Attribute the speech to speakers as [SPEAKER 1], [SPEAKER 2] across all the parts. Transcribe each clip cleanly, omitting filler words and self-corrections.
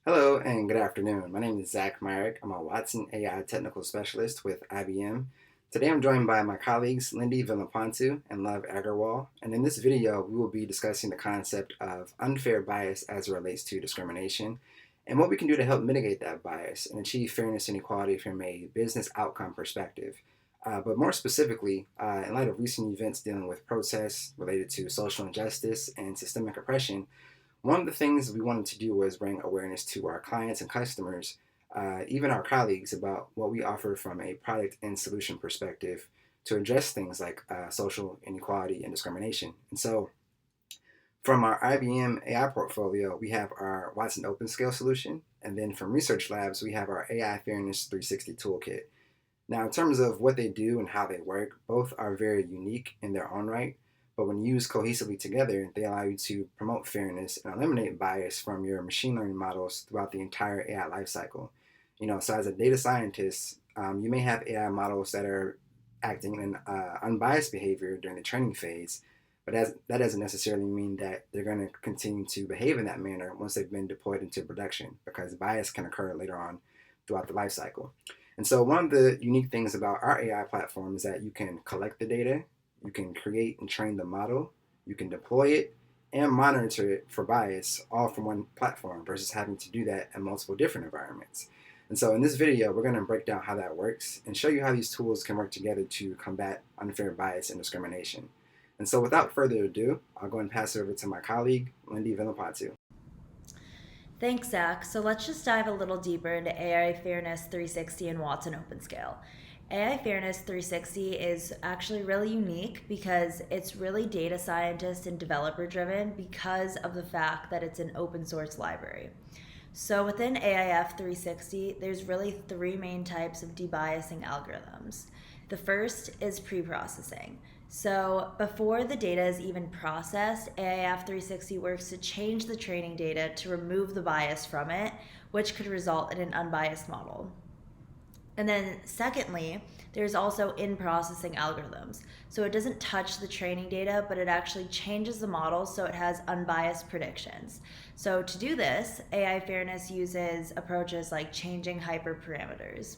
[SPEAKER 1] Hello and good afternoon. My name is Zach Myrick. I'm a Watson AI Technical Specialist with IBM. Today I'm joined by my colleagues Lindy Villapantu and Love Agarwal, and in this video we will be discussing the concept of unfair bias as it relates to discrimination and what we can do to help mitigate that bias and achieve fairness and equality from a business outcome perspective. But more specifically, in light of recent events dealing with protests related to social injustice and systemic oppression, one of the things we wanted to do was bring awareness to our clients and customers, even our colleagues, about what we offer from a product and solution perspective to address things like social inequality and discrimination. And so, from our IBM AI portfolio, we have our Watson OpenScale solution, and then from Research Labs, we have our AI Fairness 360 Toolkit. Now, in terms of what they do and how they work, both are very unique in their own right, but when used cohesively together, they allow you to promote fairness and eliminate bias from your machine learning models throughout the entire AI lifecycle. So as a data scientist, you may have AI models that are acting in unbiased behavior during the training phase, but that doesn't necessarily mean that they're going to continue to behave in that manner once they've been deployed into production, because bias can occur later on throughout the lifecycle. And so one of the unique things about our AI platform is that you can collect the data, you can create and train the model, you can deploy it, and monitor it for bias all from one platform versus having to do that in multiple different environments. And so in this video, we're going to break down how that works and show you how these tools can work together to combat unfair bias and discrimination. And so without further ado, I'll go and pass it over to my colleague, Lindy Villapantu.
[SPEAKER 2] Thanks, Zach. So let's just dive a little deeper into AI Fairness 360 and Watson OpenScale. AI Fairness 360 is actually really unique because it's really data scientist and developer driven because of the fact that it's an open source library. So within AIF 360, there's really three main types of debiasing algorithms. The first is pre-processing. So before the data is even processed, AIF 360 works to change the training data to remove the bias from it, which could result in an unbiased model. And then secondly, there's also in-processing algorithms. So it doesn't touch the training data, but it actually changes the model so it has unbiased predictions. So to do this, AI Fairness uses approaches like changing hyperparameters.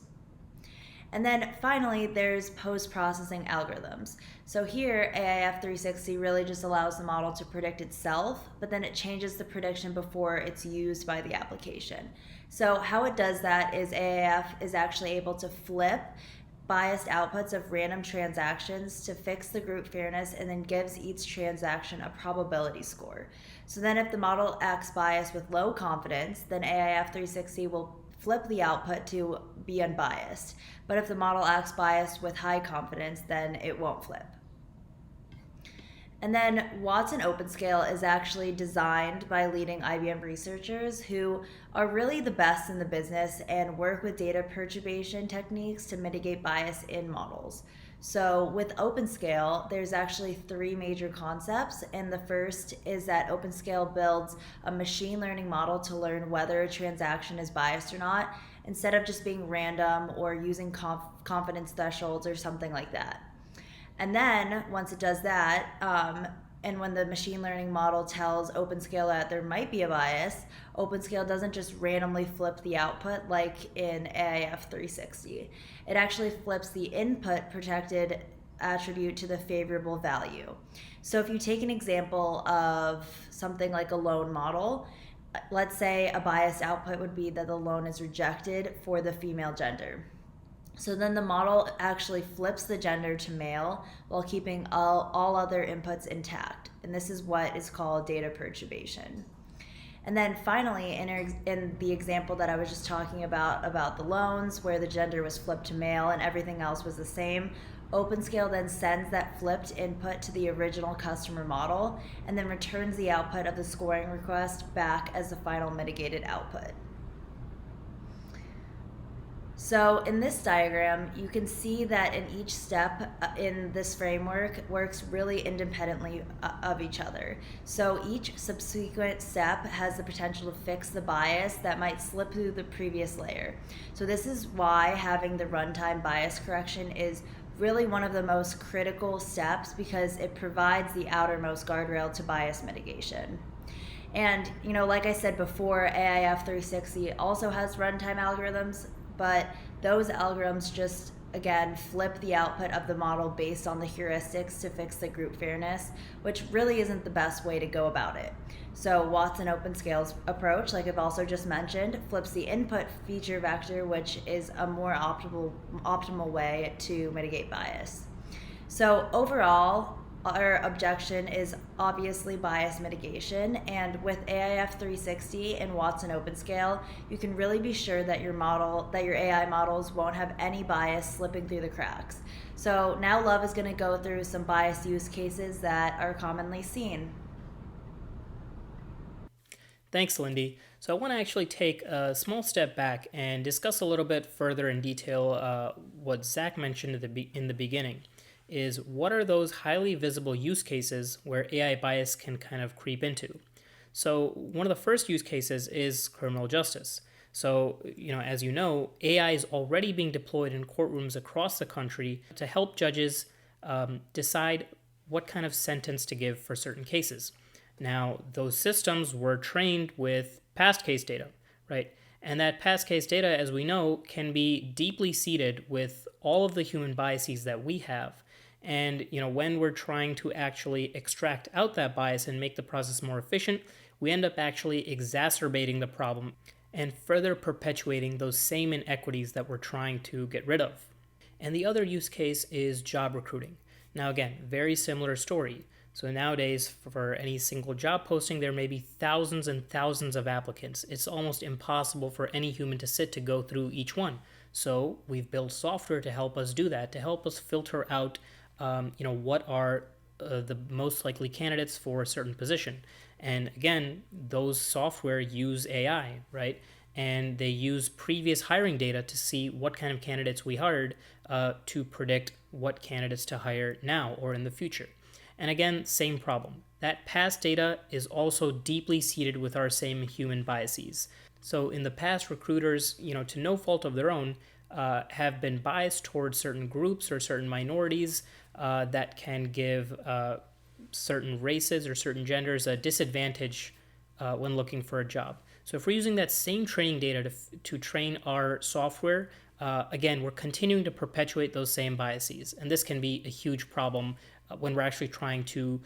[SPEAKER 2] And then finally, there's post-processing algorithms. So here, AIF 360 really just allows the model to predict itself, but then it changes the prediction before it's used by the application. So how it does that is AIF is actually able to flip biased outputs of random transactions to fix the group fairness and then gives each transaction a probability score. So then if the model acts biased with low confidence, then AIF 360 will flip the output to be unbiased. But if the model acts biased with high confidence, then it won't flip. And then Watson OpenScale is actually designed by leading IBM researchers who are really the best in the business and work with data perturbation techniques to mitigate bias in models. So with OpenScale, there's actually three major concepts, and the first is that OpenScale builds a machine learning model to learn whether a transaction is biased or not, instead of just being random or using confidence thresholds or something like that. And then once it does that, and when the machine learning model tells OpenScale that there might be a bias, OpenScale doesn't just randomly flip the output like in AIF 360. It actually flips the input protected attribute to the favorable value. So if you take an example of something like a loan model, let's say a biased output would be that the loan is rejected for the female gender. So then the model actually flips the gender to male while keeping all other inputs intact. And this is what is called data perturbation. And then finally, in the example that I was just talking about the loans, where the gender was flipped to male and everything else was the same, OpenScale then sends that flipped input to the original customer model and then returns the output of the scoring request back as the final mitigated output. So in this diagram, you can see that in each step in this framework works really independently of each other. So each subsequent step has the potential to fix the bias that might slip through the previous layer. So this is why having the runtime bias correction is really one of the most critical steps, because it provides the outermost guardrail to bias mitigation. And, like I said before, AIF 360 also has runtime algorithms, but those algorithms just, again, flip the output of the model based on the heuristics to fix the group fairness, which really isn't the best way to go about it. So Watson OpenScale's approach, like I've also just mentioned, flips the input feature vector, which is a more optimal way to mitigate bias. So overall, our objection is obviously bias mitigation, and with AIF 360 and Watson OpenScale, you can really be sure that your AI models won't have any bias slipping through the cracks. So now Love is going to go through some bias use cases that are commonly seen.
[SPEAKER 3] Thanks, Lindy. So I want to actually take a small step back and discuss a little bit further in detail what Zach mentioned in the beginning. Is what are those highly visible use cases where AI bias can kind of creep into? So one of the first use cases is criminal justice. So, as you know, AI is already being deployed in courtrooms across the country to help judges decide what kind of sentence to give for certain cases. Now, those systems were trained with past case data, right? And that past case data, as we know, can be deeply seeded with all of the human biases that we have. And when we're trying to actually extract out that bias and make the process more efficient, we end up actually exacerbating the problem and further perpetuating those same inequities that we're trying to get rid of. And the other use case is job recruiting. Now, again, very similar story. So nowadays, for any single job posting, there may be thousands and thousands of applicants. It's almost impossible for any human to go through each one. So we've built software to help us do that, to help us filter out, what are the most likely candidates for a certain position. And again, those software use AI, right? And they use previous hiring data to see what kind of candidates we hired to predict what candidates to hire now or in the future. And again, same problem. That past data is also deeply seeded with our same human biases. So in the past, recruiters, to no fault of their own, have been biased towards certain groups or certain minorities that can give certain races or certain genders a disadvantage when looking for a job. So if we're using that same training data to train our software, again, we're continuing to perpetuate those same biases. And this can be a huge problem when we're actually trying to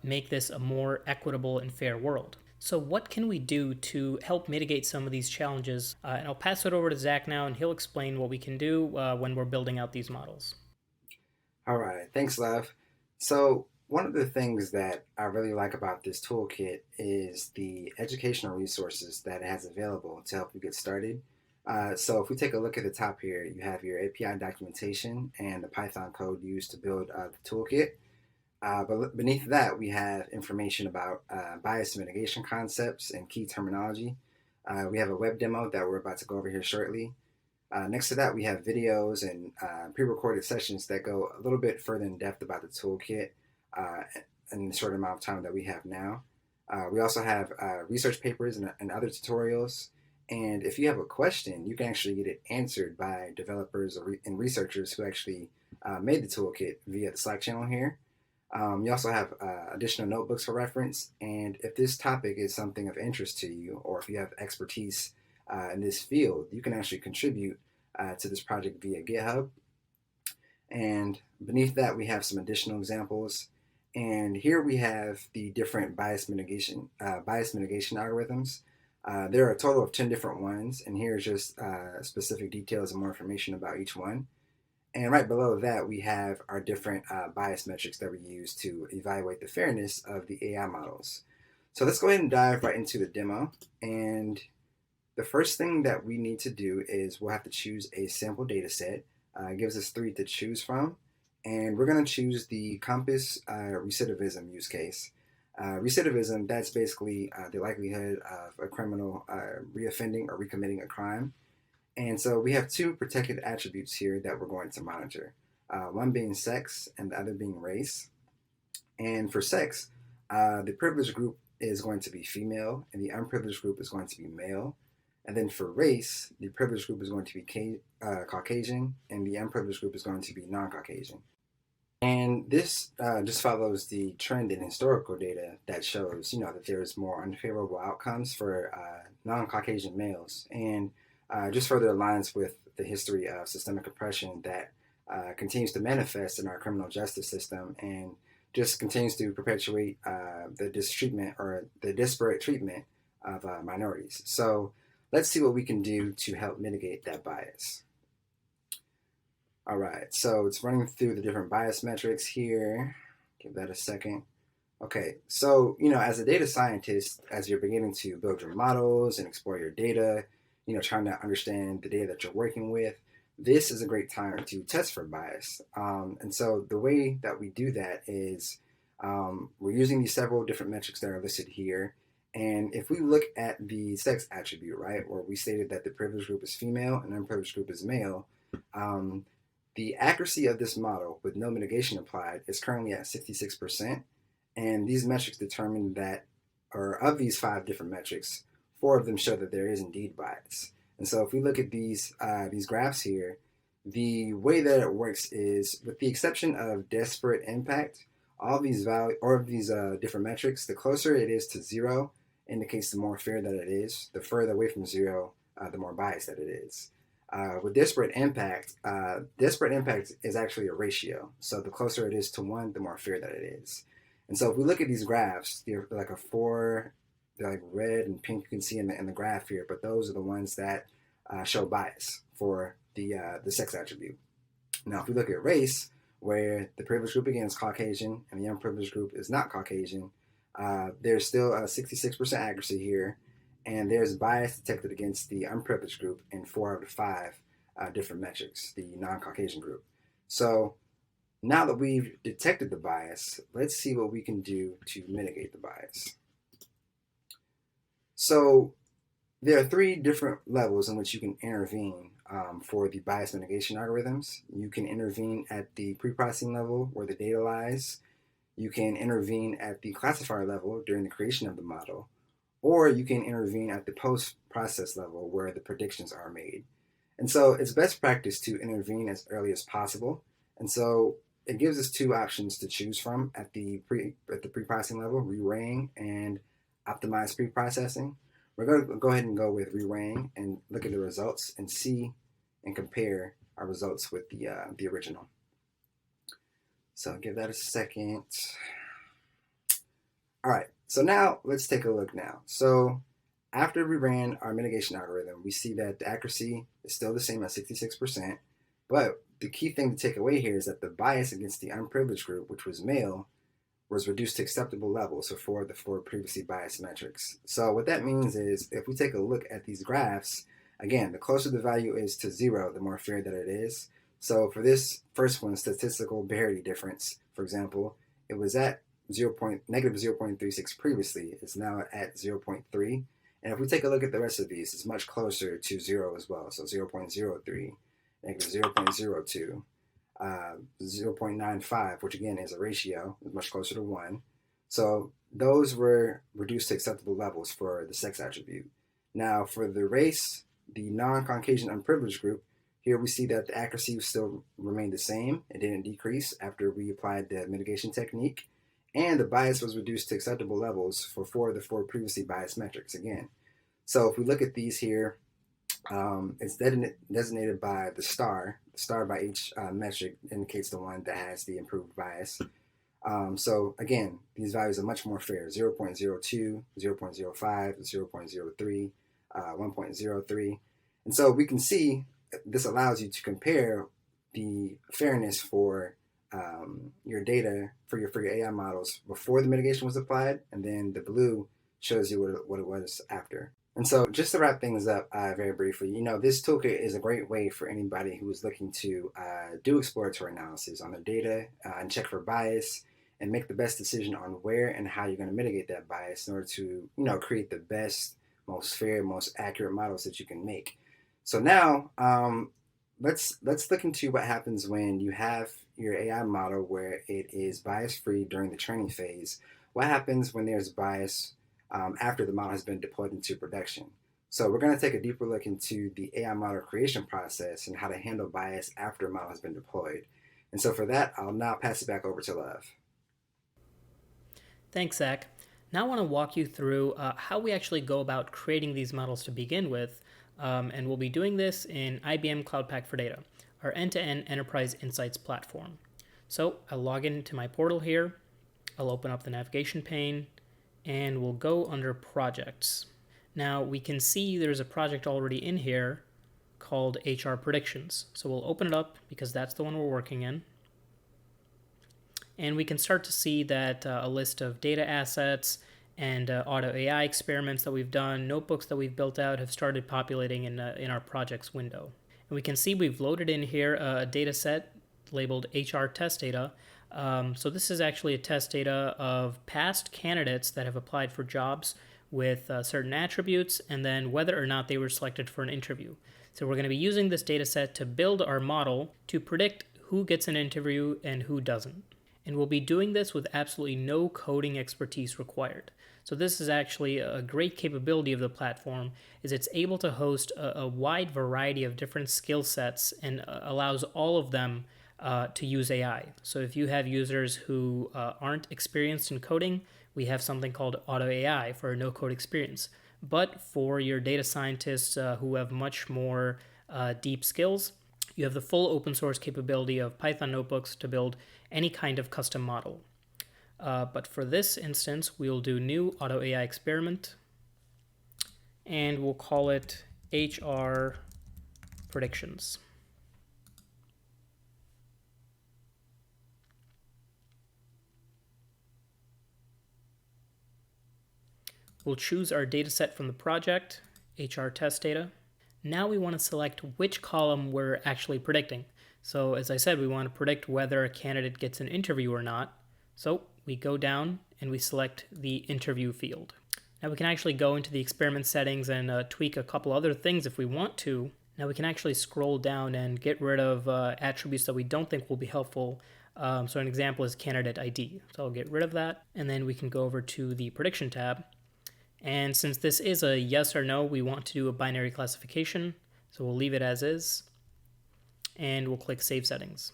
[SPEAKER 3] make this a more equitable and fair world. So what can we do to help mitigate some of these challenges? And I'll pass it over to Zach now, and he'll explain what we can do when we're building out these models.
[SPEAKER 1] All right, thanks, Lev. So, one of the things that I really like about this toolkit is the educational resources that it has available to help you get started. So, if we take a look at the top here, you have your API documentation and the Python code used to build the toolkit. But beneath that, we have information about bias mitigation concepts and key terminology. We have a web demo that we're about to go over here shortly. Next to that, we have videos and pre-recorded sessions that go a little bit further in depth about the toolkit uh, in the short amount of time that we have now. We also have research papers and other tutorials. And if you have a question, you can actually get it answered by developers and researchers who actually made the toolkit via the Slack channel here. You also have additional notebooks for reference. And if this topic is something of interest to you, or if you have expertise in this field, you can actually contribute to this project via GitHub. And beneath that, we have some additional examples. And here we have the different bias mitigation algorithms. There are a total of 10 different ones, and here's just specific details and more information about each one. And right below that, we have our different bias metrics that we use to evaluate the fairness of the AI models. So let's go ahead and dive right into the demo. And the first thing that we need to do is we'll have to choose a sample data set. It gives us three to choose from. And we're going to choose the compass recidivism use case. Recidivism, that's basically the likelihood of a criminal reoffending or recommitting a crime. And so we have two protected attributes here that we're going to monitor, one being sex and the other being race. And for sex, the privileged group is going to be female and the unprivileged group is going to be male. And then for race, the privileged group is going to be Caucasian and the unprivileged group is going to be non-Caucasian. And this just follows the trend in historical data that shows, that there's more unfavorable outcomes for non-Caucasian males, and just further aligns with the history of systemic oppression that continues to manifest in our criminal justice system, and just continues to perpetuate the mistreatment or the disparate treatment of minorities. So let's see what we can do to help mitigate that bias. All right, so it's running through the different bias metrics here. Give that a second. Okay, so as a data scientist, as you're beginning to build your models and explore your data, trying to understand the data that you're working with, this is a great time to test for bias. And so the way that we do that is we're using these several different metrics that are listed here. And if we look at the sex attribute, right, where we stated that the privileged group is female and unprivileged group is male, um, the accuracy of this model with no mitigation applied is currently at 66%. And these metrics determine that, or of these five different metrics, four of them show that there is indeed bias. And so if we look at these graphs here, the way that it works is, with the exception of disparate impact, all of these value or of these different metrics, the closer it is to zero indicates the more fair that it is. The further away from zero, the more biased that it is. With disparate impact is actually a ratio. So the closer it is to one, the more fair that it is. And so if we look at these graphs, they're like they're like red and pink. You can see in the graph here, but those are the ones that show bias for the sex attribute. Now, if we look at race, where the privileged group again is Caucasian and the unprivileged group is not Caucasian, there's still a 66% accuracy here, and there's bias detected against the unprivileged group in four out of five different metrics, the non-Caucasian group. So now that we've detected the bias, let's see what we can do to mitigate the bias. So there are three different levels in which you can intervene for the bias mitigation algorithms. You can intervene at the pre-processing level where the data lies. You can intervene at the classifier level during the creation of the model, or you can intervene at the post-process level where the predictions are made. And so it's best practice to intervene as early as possible. And so it gives us two options to choose from at the pre-processing level: reweighing and optimized pre-processing. We're going to go ahead and go with reweighing and look at the results and see and compare our results with the original. So give that a second. All right, so now let's take a look now. So after we ran our mitigation algorithm, we see that the accuracy is still the same at 66%, but the key thing to take away here is that the bias against the unprivileged group, which was male, was reduced to acceptable levels for the four previously biased metrics. So what that means is, if we take a look at these graphs, again, the closer the value is to zero, the more fair that it is. So for this first one, statistical parity difference, for example, it was at negative 0.36 previously. It's now at 0.3. And if we take a look at the rest of these, it's much closer to zero as well. So 0.03, negative 0.02. 0.95, which again is a ratio, is much closer to 1. So those were reduced to acceptable levels for the sex attribute. Now for the race, the non-Caucasian unprivileged group, here we see that the accuracy still remained the same. It didn't decrease after we applied the mitigation technique. And the bias was reduced to acceptable levels for four of the four previously biased metrics again. So if we look at these here, it's designated by the star. The star by each metric indicates the one that has the improved bias. So again, these values are much more fair: 0.02, 0.05, 0.03, 1.03. And so we can see this allows you to compare the fairness for your data for your AI models before the mitigation was applied, and then the blue shows you what it was after. And so just to wrap things up very briefly, this toolkit is a great way for anybody who is looking to do exploratory analysis on their data and check for bias and make the best decision on where and how you're going to mitigate that bias in order to, create the best, most fair, most accurate models that you can make. So now let's look into what happens when you have your AI model where it is bias-free during the training phase. What happens when there's bias after the model has been deployed into production? So we're going to take a deeper look into the AI model creation process and how to handle bias after a model has been deployed. And so for that, I'll now pass it back over to Love.
[SPEAKER 3] Thanks, Zach. Now I want to walk you through how we actually go about creating these models to begin with, and we'll be doing this in IBM Cloud Pak for Data, our end-to-end enterprise insights platform. So I'll log into my portal here, I'll open up the navigation pane, and we'll go under projects. Now we can see there's a project already in here called HR Predictions. So we'll open it up because that's the one we're working in. And we can start to see that a list of data assets and auto AI experiments that we've done, notebooks that we've built out have started populating in our projects window. And we can see we've loaded in here a data set labeled HR test data. So this is actually a test data of past candidates that have applied for jobs with certain attributes and then whether or not they were selected for an interview. So we're going to be using this data set to build our model to predict who gets an interview and who doesn't. And we'll be doing this with absolutely no coding expertise required. So this is actually a great capability of the platform, is it's able to host a wide variety of different skill sets and allows all of them to use AI. So if you have users who aren't experienced in coding, we have something called Auto AI for a no-code experience. But for your data scientists who have much more deep skills, you have the full open source capability of Python notebooks to build any kind of custom model. But for this instance, we'll do new Auto AI experiment, and we'll call it HR Predictions. We'll choose our data set from the project, HR test data. Now we want to select which column we're actually predicting. So as I said, we want to predict whether a candidate gets an interview or not. So we go down and we select the interview field. Now we can actually go into the experiment settings and tweak a couple other things if we want to. Now we can actually scroll down and get rid of attributes that we don't think will be helpful. So an example is candidate ID. So I'll get rid of that. And then we can go over to the prediction tab. And since this is a yes or no, we want to do a binary classification. So we'll leave it as is. And we'll click Save Settings.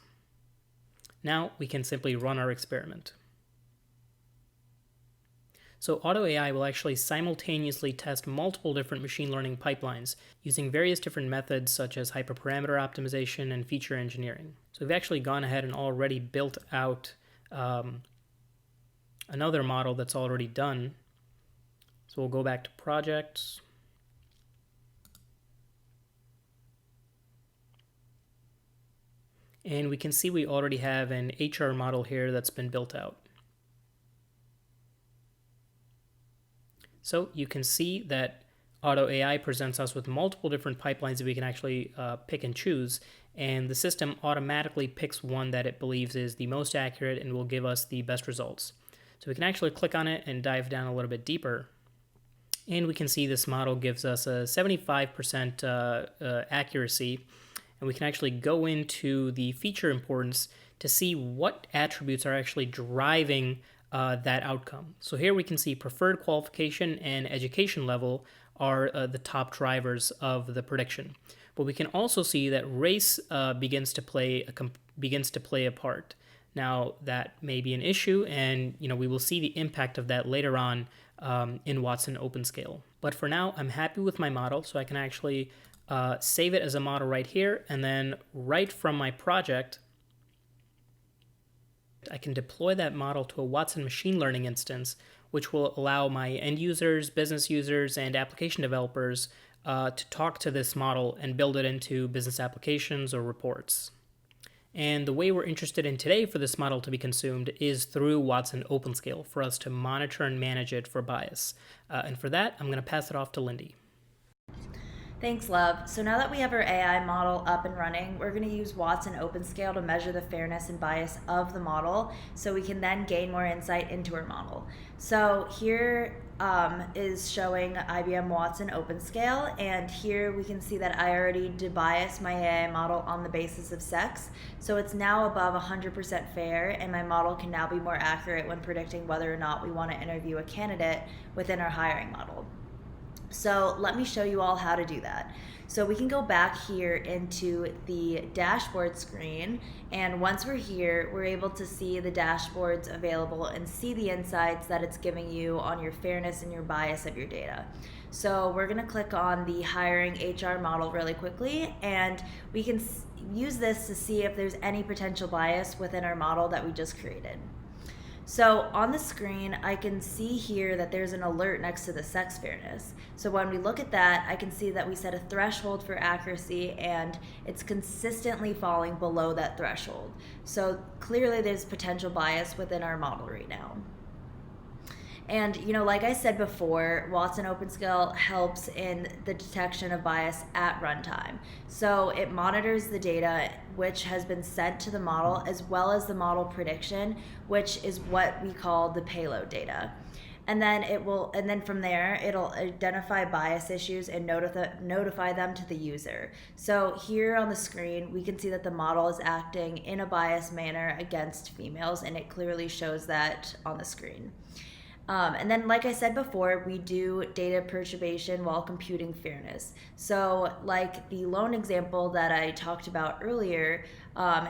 [SPEAKER 3] Now we can simply run our experiment. So Auto AI will actually simultaneously test multiple different machine learning pipelines using various different methods such as hyperparameter optimization and feature engineering. So we've actually gone ahead and already built out another model that's already done. So we'll go back to projects. And we can see we already have an HR model here that's been built out. So you can see that Auto AI presents us with multiple different pipelines that we can actually pick and choose, and the system automatically picks one that it believes is the most accurate and will give us the best results. So we can actually click on it and dive down a little bit deeper. And we can see this model gives us a 75% accuracy. And we can actually go into the feature importance to see what attributes are actually driving that outcome. So here we can see preferred qualification and education level are the top drivers of the prediction. But we can also see that race begins to play a part. Now that may be an issue, and we will see the impact of that later on in Watson OpenScale. But for now, I'm happy with my model, so I can actually save it as a model right here, and then right from my project, I can deploy that model to a Watson machine learning instance, which will allow my end users, business users, and application developers to talk to this model and build it into business applications or reports. And the way we're interested in today for this model to be consumed is through Watson OpenScale for us to monitor and manage it for bias. And for that, I'm going to pass it off to Lindy.
[SPEAKER 2] Thanks, Love. So now that we have our AI model up and running, we're going to use Watson OpenScale to measure the fairness and bias of the model so we can then gain more insight into our model. So here is showing IBM Watson OpenScale, and here we can see that I already debiased my AI model on the basis of sex. So it's now above 100% fair, and my model can now be more accurate when predicting whether or not we want to interview a candidate within our hiring model. So let me show you all how to do that. So we can go back here into the dashboard screen, and once we're here, we're able to see the dashboards available and see the insights that it's giving you on your fairness and your bias of your data. So we're going to click on the hiring HR model really quickly, and we can use this to see if there's any potential bias within our model that we just created. So on the screen, I can see here that there's an alert next to the sex fairness. So when we look at that, I can see that we set a threshold for accuracy and it's consistently falling below that threshold. So clearly there's potential bias within our model right now. And, like I said before, Watson OpenScale helps in the detection of bias at runtime. So it monitors the data which has been sent to the model as well as the model prediction, which is what we call the payload data. And then from there, it'll identify bias issues and notify them to the user. So here on the screen, we can see that the model is acting in a biased manner against females, and it clearly shows that on the screen. And then, like I said before, we do data perturbation while computing fairness. So, like the loan example that I talked about earlier,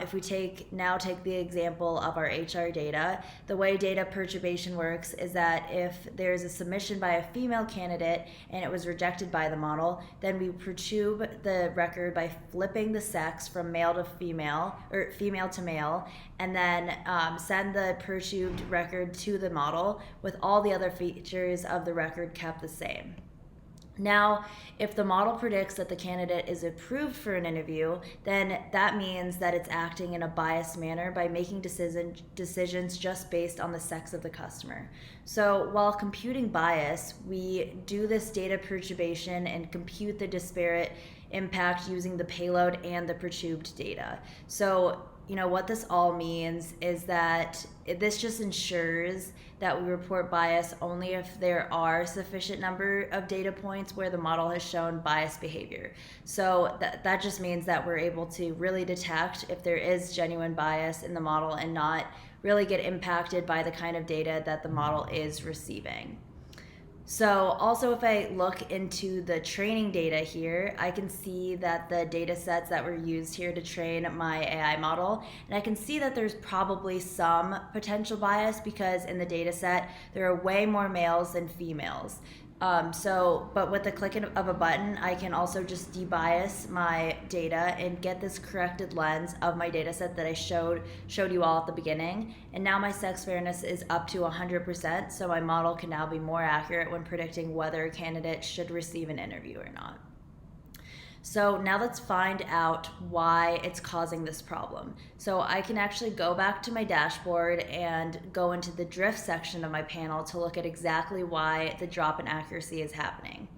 [SPEAKER 2] if we take the example of our HR data, the way data perturbation works is that if there's a submission by a female candidate and it was rejected by the model, then we perturb the record by flipping the sex from male to female or female to male, and then send the perturbed record to the model with all the other features of the record kept the same. Now, if the model predicts that the candidate is approved for an interview, then that means that it's acting in a biased manner by making decisions just based on the sex of the customer. So while computing bias, we do this data perturbation and compute the disparate impact using the payload and the perturbed data. So what this all means is that this just ensures that we report bias only if there are sufficient number of data points where the model has shown biased behavior. So that just means that we're able to really detect if there is genuine bias in the model and not really get impacted by the kind of data that the model is receiving. So also, if I look into the training data here, I can see that the data sets that were used here to train my AI model, and I can see that there's probably some potential bias because in the data set, there are way more males than females. But with the click of a button, I can also just debias my data and get this corrected lens of my data set that I showed you all at the beginning. And now my sex fairness is up to 100%, so my model can now be more accurate when predicting whether a candidate should receive an interview or not. So now let's find out why it's causing this problem. So I can actually go back to my dashboard and go into the drift section of my panel to look at exactly why the drop in accuracy is happening.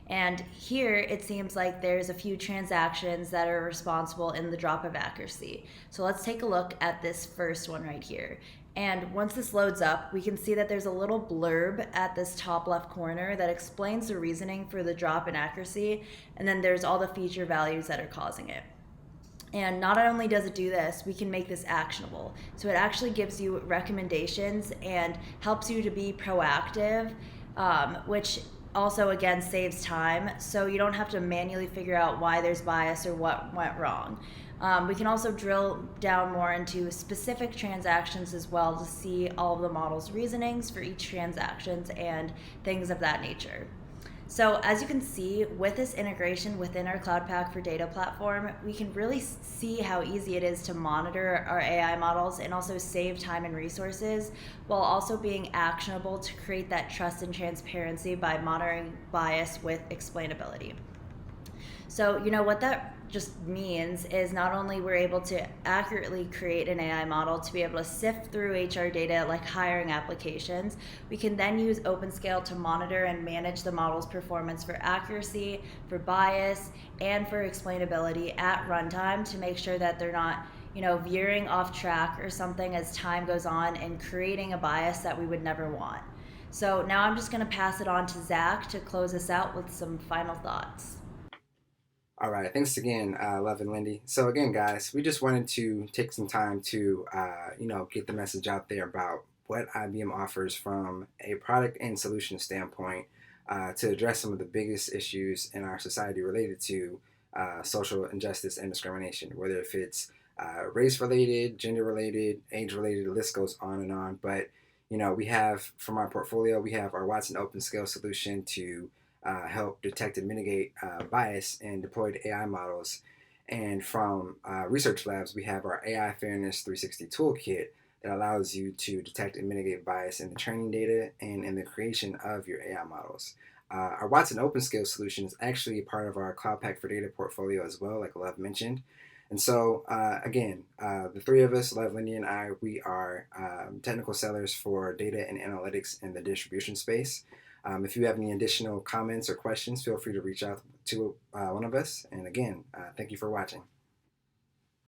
[SPEAKER 2] And here it seems like there's a few transactions that are responsible in the drop of accuracy. So let's take a look at this first one right here. And once this loads up, we can see that there's a little blurb at this top left corner that explains the reasoning for the drop in accuracy, and then there's all the feature values that are causing it. And not only does it do this, we can make this actionable. So it actually gives you recommendations and helps you to be proactive, which also again saves time, so you don't have to manually figure out why there's bias or what went wrong. We can also drill down more into specific transactions as well to see all of the model's reasonings for each transactions and things of that nature. So as you can see, with this integration within our Cloud Pak for Data platform, we can really see how easy it is to monitor our AI models and also save time and resources, while also being actionable to create that trust and transparency by monitoring bias with explainability. So what that just means is not only we're able to accurately create an AI model to be able to sift through HR data like hiring applications, we can then use OpenScale to monitor and manage the model's performance for accuracy, for bias, and for explainability at runtime to make sure that they're not veering off track or something as time goes on and creating a bias that we would never want. So now I'm just going to pass it on to Zach to close us out with some final thoughts.
[SPEAKER 1] All right, thanks again, Lev and Lindy. So again, guys, we just wanted to take some time to, get the message out there about what IBM offers from a product and solution standpoint to address some of the biggest issues in our society related to social injustice and discrimination, whether if it's race related, gender related, age related, the list goes on and on. But we have from our portfolio, we have our Watson Open Scale solution to help detect and mitigate bias in deployed AI models. And from research labs, we have our AI Fairness 360 toolkit that allows you to detect and mitigate bias in the training data and in the creation of your AI models. Our Watson OpenScale solution is actually part of our Cloud Pak for Data portfolio as well, like Love mentioned. And so, again, the three of us, Love, Lindy, and I, we are technical sellers for data and analytics in the distribution space. If you have any additional comments or questions, feel free to reach out to one of us. And again, thank you for watching.